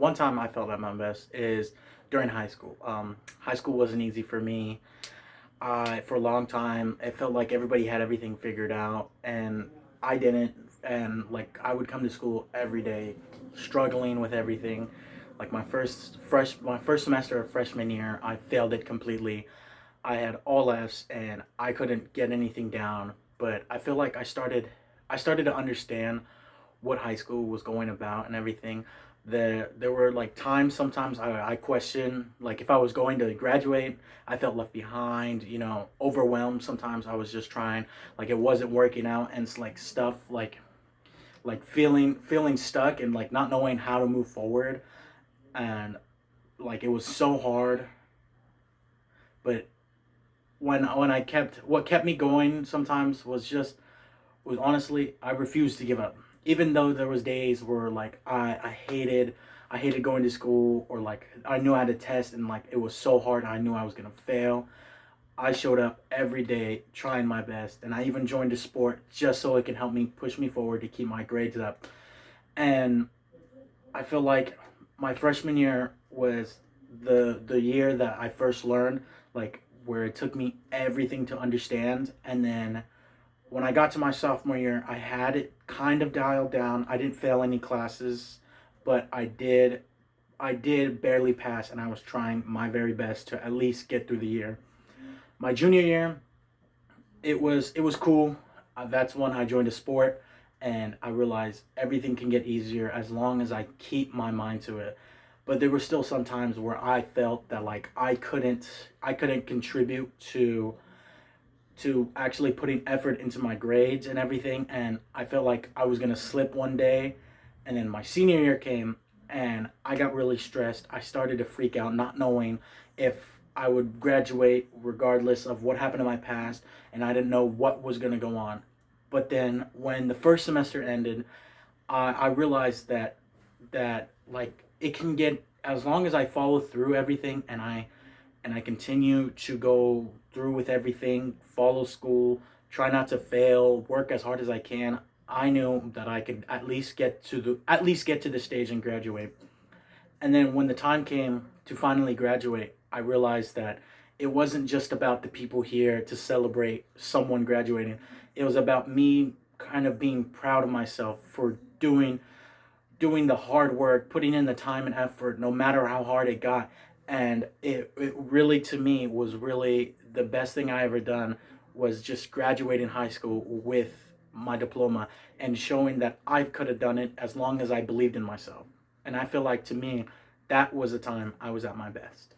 one time I felt at my best is during high school. High school wasn't easy for me. For a long time, it felt like everybody had everything figured out, and I didn't. And like I would come to school every day, struggling with everything. Like my first semester of freshman year, I failed it completely. I had all F's, and I couldn't get anything down. But I feel like I started to understand what high school was going about and everything. There were like times sometimes I questioned like if I was going to graduate. I felt left behind, overwhelmed. Sometimes I was just trying, like it wasn't working out, and it's like stuff like feeling stuck and like not knowing how to move forward, and like it was so hard. But when I kept what kept me going sometimes was honestly I refused to give up. Even though there was days where like I hated going to school, or like I knew I had a test and like it was so hard, I knew I was gonna fail. I showed up every day trying my best, and I even joined a sport just so it can help me push me forward to keep my grades up. And I feel like my freshman year was the year that I first learned, like where it took me everything to understand. And then when I got to my sophomore year, I had it kind of dialed down. I didn't fail any classes, but I did barely pass, and I was trying my very best to at least get through the year. My junior year, it was cool. That's when I joined a sport, and I realized everything can get easier as long as I keep my mind to it. But there were still some times where I felt that like I couldn't contribute to actually putting effort into my grades and everything, and I felt like I was going to slip one day. And then my senior year came, and I got really stressed. I started to freak out, not knowing if I would graduate regardless of what happened in my past, and I didn't know what was going to go on. But then when the first semester ended, I realized that like it can get, as long as I follow through everything, and I continue to go through with everything, follow school, try not to fail, work as hard as I can. I knew that I could at least get to the stage and graduate. And then when the time came to finally graduate, I realized that it wasn't just about the people here to celebrate someone graduating. It was about me kind of being proud of myself for doing the hard work, putting in the time and effort, no matter how hard it got. And it really, to me, was really the best thing I ever done, was just graduating high school with my diploma and showing that I could have done it as long as I believed in myself. And I feel like to me, that was the time I was at my best.